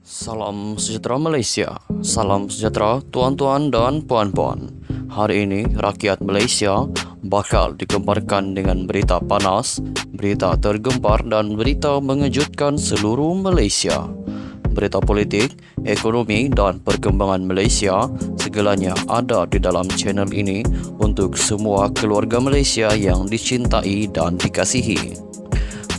Salam sejahtera Malaysia. Salam sejahtera tuan-tuan dan puan-puan. Hari ini rakyat Malaysia bakal digemparkan dengan berita panas, berita tergempar dan berita mengejutkan seluruh Malaysia. Berita politik, ekonomi dan perkembangan Malaysia segalanya ada di dalam channel ini untuk semua keluarga Malaysia yang dicintai dan dikasihi.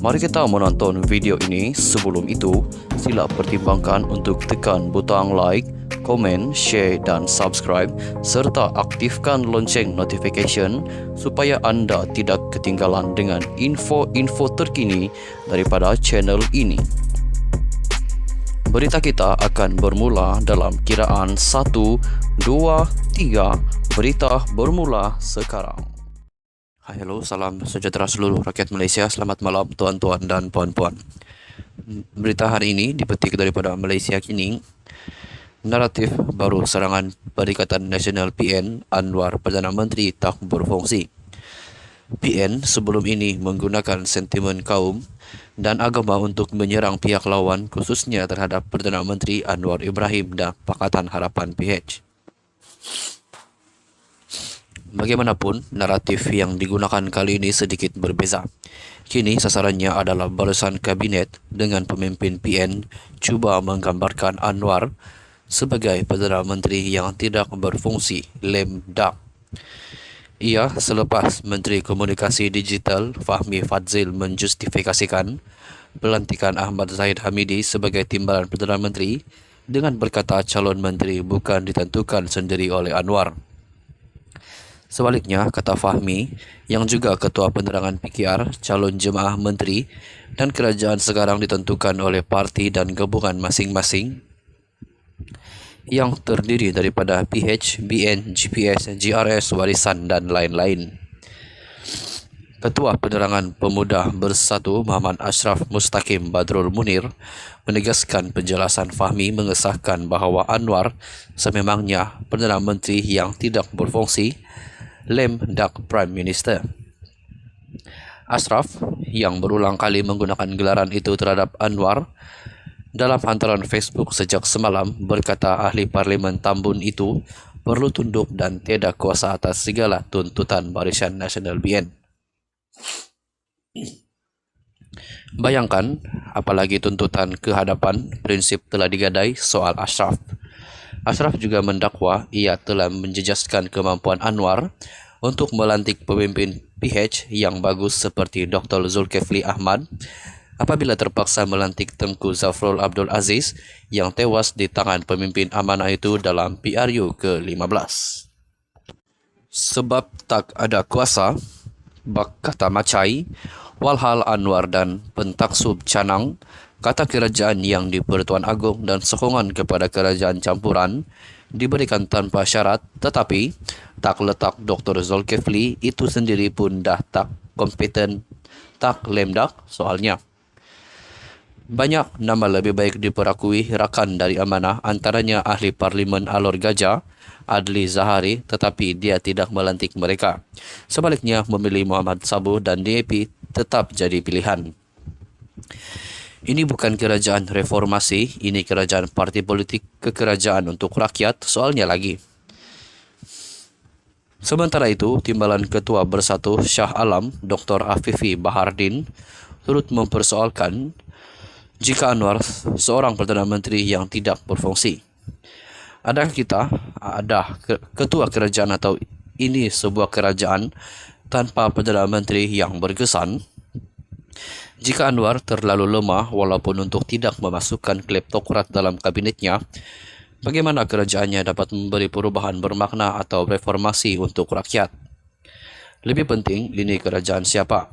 Mari kita menonton video ini. Sebelum itu, sila pertimbangkan untuk tekan butang like, komen, share dan subscribe serta aktifkan lonceng notification supaya anda tidak ketinggalan dengan info-info terkini daripada channel ini. Berita kita akan bermula dalam kiraan 1, 2, 3. Berita bermula sekarang. Hai, hello, salam sejahtera seluruh rakyat Malaysia. Selamat malam tuan-tuan dan puan-puan. Berita hari ini dipetik daripada Malaysia Kini. Naratif baru serangan Perikatan Nasional PN Anwar Perdana Menteri tak berfungsi. PN sebelum ini menggunakan sentimen kaum dan agama untuk menyerang pihak lawan, khususnya terhadap Perdana Menteri Anwar Ibrahim dan Pakatan Harapan PH. Bagaimanapun, naratif yang digunakan kali ini sedikit berbeza. Kini sasarannya adalah barisan kabinet dengan pemimpin PN cuba menggambarkan Anwar sebagai Perdana Menteri yang tidak berfungsi, lame duck. Ia selepas Menteri Komunikasi Digital Fahmi Fadzil menjustifikasikan pelantikan Ahmad Zahid Hamidi sebagai timbalan Perdana Menteri dengan berkata calon menteri bukan ditentukan sendiri oleh Anwar. Sebaliknya, kata Fahmi, yang juga Ketua Penerangan PKR, calon jemaah menteri dan kerajaan sekarang ditentukan oleh parti dan gabungan masing-masing yang terdiri daripada PH, BN, GPS, GRS, Warisan dan lain-lain. Ketua Penerangan Pemuda Bersatu Muhammad Ashraf Mustaqim Badrul Munir menegaskan penjelasan Fahmi mengesahkan bahawa Anwar sememangnya Perdana Menteri yang tidak berfungsi, lame duck Prime Minister. Ashraf yang berulang kali menggunakan gelaran itu terhadap Anwar dalam hantaran Facebook sejak semalam berkata ahli Parlimen Tambun itu perlu tunduk dan tiada kuasa atas segala tuntutan Barisan Nasional BN. Bayangkan, apalagi tuntutan kehadapan prinsip telah digadai soal Ashraf. Ashraf juga mendakwa ia telah menjejaskan kemampuan Anwar untuk melantik pemimpin PH yang bagus seperti Dr. Zulkifli Ahmad apabila terpaksa melantik Tengku Zafrul Abdul Aziz yang tewas di tangan pemimpin amanah itu dalam PRU ke-15. Sebab tak ada kuasa, bak kata macai, walhal Anwar dan pentaksub canang, kata kerajaan yang di-Pertuan Agong dan sokongan kepada kerajaan campuran diberikan tanpa syarat, tetapi tak letak Dr. Zulkifli itu sendiri pun dah tak kompeten, tak lemdak soalnya. Banyak nama lebih baik diperakui rakan dari amanah, antaranya ahli Parlimen Alor Gajah, Adli Zahari, tetapi dia tidak melantik mereka. Sebaliknya memilih Muhammad Sabuh dan DAP tetap jadi pilihan. Ini bukan kerajaan reformasi, ini kerajaan parti politik kekerajaan untuk rakyat, soalnya lagi. Sementara itu, Timbalan Ketua Bersatu Shah Alam, Dr. Afifi Bahardin, turut mempersoalkan jika Anwar seorang Perdana Menteri yang tidak berfungsi. Adakah kita ada ketua kerajaan atau ini sebuah kerajaan tanpa Perdana Menteri yang berkesan? Jika Anwar terlalu lemah walaupun untuk tidak memasukkan kleptokrat dalam kabinetnya, bagaimana kerajaannya dapat memberi perubahan bermakna atau reformasi untuk rakyat? Lebih penting, ini kerajaan siapa?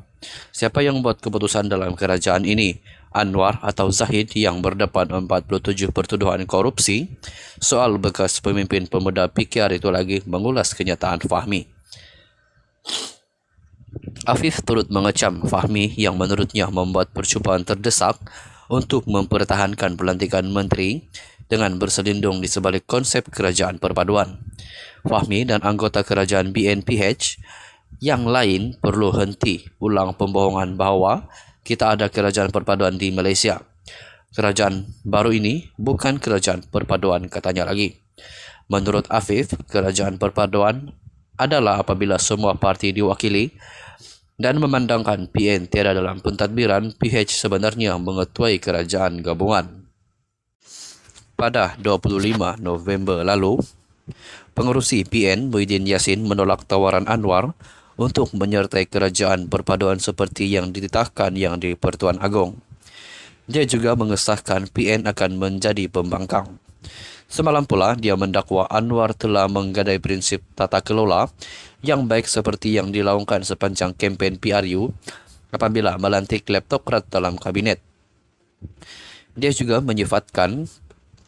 Siapa yang membuat keputusan dalam kerajaan ini? Anwar atau Zahid yang berdepan 47 pertuduhan korupsi? Soal bekas pemimpin pemuda PKR itu lagi mengulas kenyataan Fahmi. Afif turut mengecam Fahmi yang menurutnya membuat percubaan terdesak untuk mempertahankan pelantikan menteri dengan berselindung di sebalik konsep kerajaan perpaduan. Fahmi dan anggota kerajaan BNPH yang lain perlu henti ulang pembohongan bahawa kita ada kerajaan perpaduan di Malaysia. Kerajaan baru ini bukan kerajaan perpaduan, katanya lagi. Menurut Afif, kerajaan perpaduan adalah apabila semua parti diwakili dan memandangkan PN tiada dalam pentadbiran, PH sebenarnya mengetuai kerajaan gabungan. Pada 25 November lalu, pengerusi PN Muhyiddin Yassin menolak tawaran Anwar untuk menyertai kerajaan perpaduan seperti yang dititahkan yang di Pertuan Agong. Dia juga mengesahkan PN akan menjadi pembangkang. Semalam pula, dia mendakwa Anwar telah menggadai prinsip tata kelola yang baik seperti yang dilaungkan sepanjang kempen PRU apabila melantik kleptokrat dalam kabinet. Dia juga menyifatkan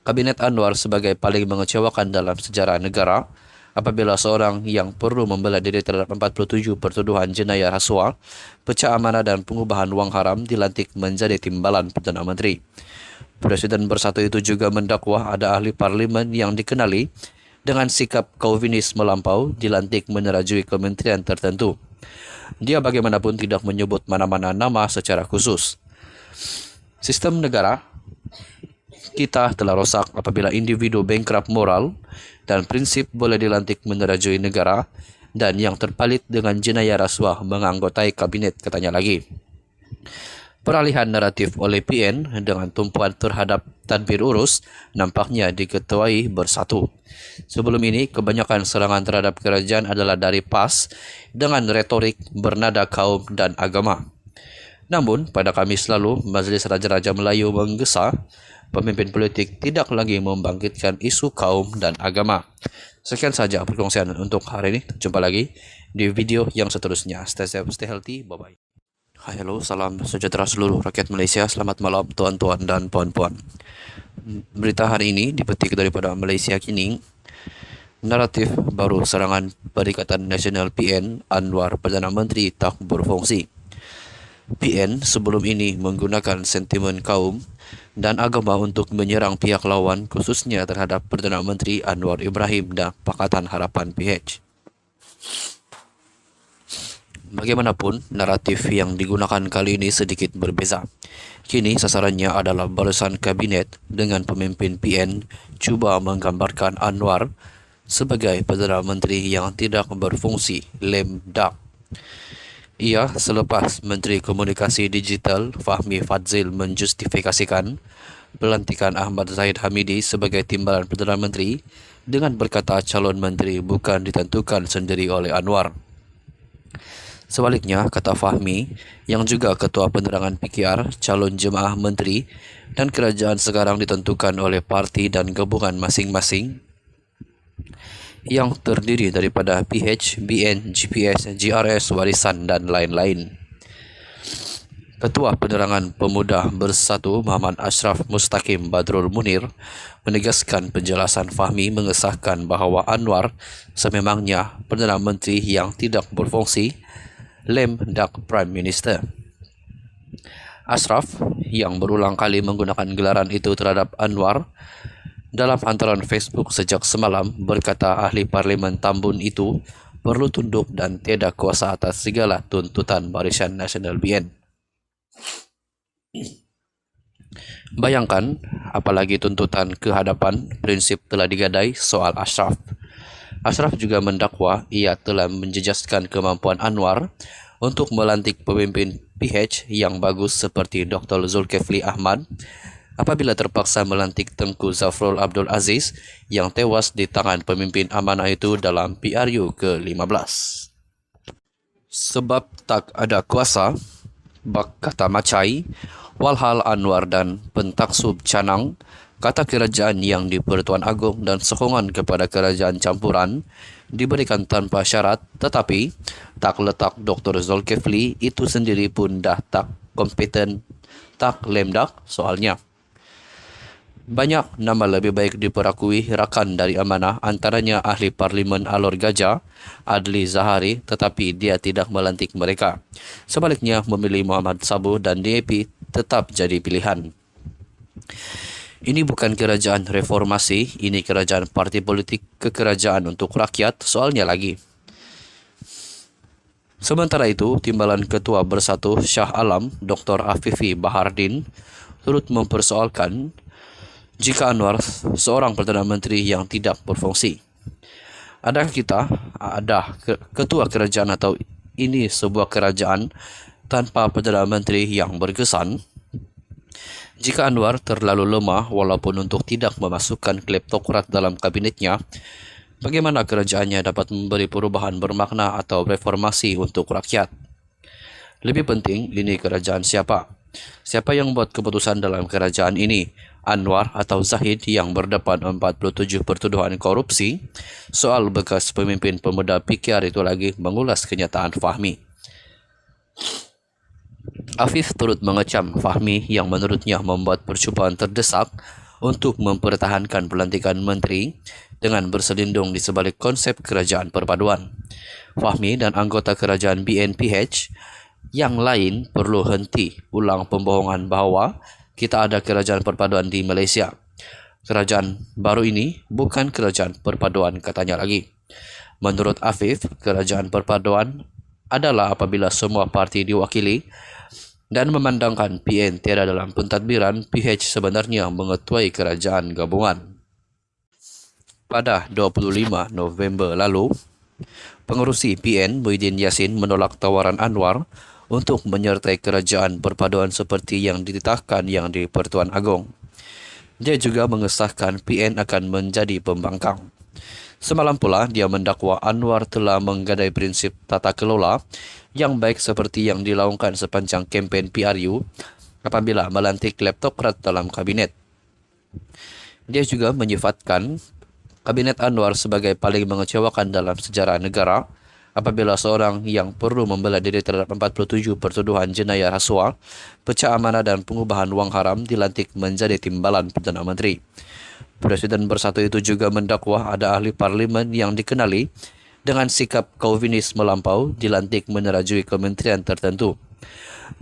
kabinet Anwar sebagai paling mengecewakan dalam sejarah negara apabila seorang yang perlu membela diri terhadap 47 pertuduhan jenayah rasuah, pecah amanah dan pengubahan wang haram dilantik menjadi timbalan Perdana Menteri. Presiden Bersatu itu juga mendakwa ada ahli parlimen yang dikenali dengan sikap kauvinis melampau dilantik menerajui kementerian tertentu. Dia bagaimanapun tidak menyebut mana-mana nama secara khusus. Sistem negara kita telah rosak apabila individu bankrupt moral dan prinsip boleh dilantik menerajui negara dan yang terpalit dengan jenayah rasuah menganggotai kabinet, katanya lagi. Peralihan naratif oleh PN dengan tumpuan terhadap tadbir urus nampaknya diketuai Bersatu. Sebelum ini, kebanyakan serangan terhadap kerajaan adalah dari PAS dengan retorik bernada kaum dan agama. Namun, pada Khamis lalu, Majlis Raja-Raja Melayu menggesa pemimpin politik tidak lagi membangkitkan isu kaum dan agama. Sekian saja perkongsian untuk hari ini. Jumpa lagi di video yang seterusnya. Stay safe, stay healthy. Bye-bye. Hai, halo, salam sejahtera seluruh rakyat Malaysia. Selamat malam tuan-tuan dan puan-puan. Berita hari ini dipetik daripada Malaysia Kini. Naratif baru serangan Perikatan Nasional PN Anwar Perdana Menteri tak berfungsi. PN sebelum ini menggunakan sentimen kaum dan agama untuk menyerang pihak lawan, khususnya terhadap Perdana Menteri Anwar Ibrahim dan Pakatan Harapan PH. Bagaimanapun, naratif yang digunakan kali ini sedikit berbeza. Kini sasarannya adalah barisan kabinet dengan pemimpin PN cuba menggambarkan Anwar sebagai Perdana Menteri yang tidak berfungsi, lame duck. Ia selepas Menteri Komunikasi Digital Fahmi Fadzil menjustifikasikan pelantikan Ahmad Zahid Hamidi sebagai timbalan Perdana Menteri dengan berkata calon menteri bukan ditentukan sendiri oleh Anwar. Sebaliknya, kata Fahmi, yang juga Ketua Penerangan PKR, calon jemaah menteri dan kerajaan sekarang ditentukan oleh parti dan gabungan masing-masing yang terdiri daripada PH, BN, GPS, GRS, warisan dan lain-lain. Ketua Penerangan Pemuda Bersatu Muhammad Ashraf Mustaqim Badrul Munir menegaskan penjelasan Fahmi mengesahkan bahawa Anwar sememangnya Perdana Menteri yang tidak berfungsi, lame duck Prime Minister. Ashraf yang berulang kali menggunakan gelaran itu terhadap Anwar dalam hantaran Facebook sejak semalam berkata ahli Parlimen Tambun itu perlu tunduk dan tiada kuasa atas segala tuntutan Barisan Nasional BN. Bayangkan, apalagi tuntutan kehadapan prinsip telah digadai soal Ashraf. Ashraf juga mendakwa ia telah menjejaskan kemampuan Anwar untuk melantik pemimpin PH yang bagus seperti Dr. Zulkifli Ahmad apabila terpaksa melantik Tengku Zafrul Abdul Aziz yang tewas di tangan pemimpin amanah itu dalam PRU ke-15. Sebab tak ada kuasa, bak kata Macai, walhal Anwar dan pentaksub Canang, kata kerajaan yang di Pertuan Agong dan sokongan kepada kerajaan campuran diberikan tanpa syarat, tetapi tak letak Dr. Zulkifli itu sendiri pun dah tak kompeten, tak lemdak soalnya. Banyak nama lebih baik diperakui rakan dari amanah, antaranya ahli Parlimen Alor Gajah, Adli Zahari, tetapi dia tidak melantik mereka. Sebaliknya, memilih Muhammad Sabu dan DAP tetap jadi pilihan. Ini bukan kerajaan reformasi, ini kerajaan parti politik kekerajaan untuk rakyat, soalnya lagi. Sementara itu, Timbalan Ketua Bersatu Shah Alam, Dr. Afifi Bahardin, turut mempersoalkan jika Anwar seorang Perdana Menteri yang tidak berfungsi. Adakah kita ada ketua kerajaan atau ini sebuah kerajaan tanpa Perdana Menteri yang berkesan? Jika Anwar terlalu lemah walaupun untuk tidak memasukkan kleptokrat dalam kabinetnya, bagaimana kerajaannya dapat memberi perubahan bermakna atau reformasi untuk rakyat? Lebih penting, ini kerajaan siapa? Siapa yang membuat keputusan dalam kerajaan ini? Anwar atau Zahid yang berdepan 47 pertuduhan korupsi? Soal bekas pemimpin pemuda PKR itu lagi mengulas kenyataan Fahmi. Afif turut mengecam Fahmi yang menurutnya membuat percubaan terdesak untuk mempertahankan pelantikan menteri dengan berselindung di sebalik konsep kerajaan perpaduan. Fahmi dan anggota kerajaan BNPH yang lain perlu henti ulang pembohongan bahwa kita ada kerajaan perpaduan di Malaysia. Kerajaan baru ini bukan kerajaan perpaduan, katanya lagi. Menurut Afif, kerajaan perpaduan adalah apabila semua parti diwakili dan memandangkan PN tiada dalam pentadbiran, PH sebenarnya mengetuai kerajaan gabungan. Pada 25 November lalu, pengerusi PN Muhyiddin Yassin menolak tawaran Anwar untuk menyertai kerajaan perpaduan seperti yang dititahkan yang di Pertuan Agong. Dia juga mengesahkan PN akan menjadi pembangkang. Semalam pula, dia mendakwa Anwar telah menggadai prinsip tata kelola yang baik seperti yang dilaungkan sepanjang kempen PRU apabila melantik kleptokrat dalam kabinet. Dia juga menyifatkan kabinet Anwar sebagai paling mengecewakan dalam sejarah negara apabila seorang yang perlu membela diri terhadap 47 pertuduhan jenayah rasuah, pecah amanah dan pengubahan wang haram dilantik menjadi timbalan Perdana Menteri. Presiden Bersatu itu juga mendakwa ada ahli parlimen yang dikenali dengan sikap kauvinis melampau dilantik menerajui kementerian tertentu.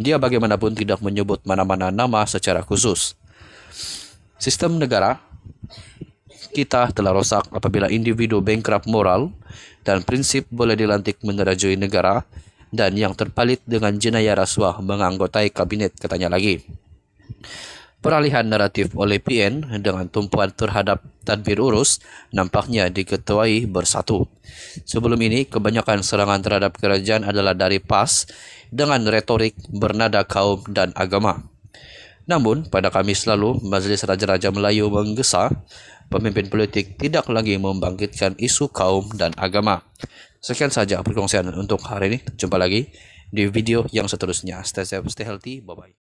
Dia bagaimanapun tidak menyebut mana-mana nama secara khusus. Sistem negara kita telah rosak apabila individu bankrupt moral dan prinsip boleh dilantik menerajui negara dan yang terpalit dengan jenayah rasuah menganggotai kabinet, katanya lagi. Peralihan naratif oleh PN dengan tumpuan terhadap tadbir urus nampaknya diketuai Bersatu. Sebelum ini, kebanyakan serangan terhadap kerajaan adalah dari PAS dengan retorik bernada kaum dan agama. Namun, pada Kamis lalu, Majlis Raja-Raja Melayu menggesa pemimpin politik tidak lagi membangkitkan isu kaum dan agama. Sekian saja perkongsian untuk hari ini. Jumpa lagi di video yang seterusnya. Stay safe, stay healthy. Bye-bye.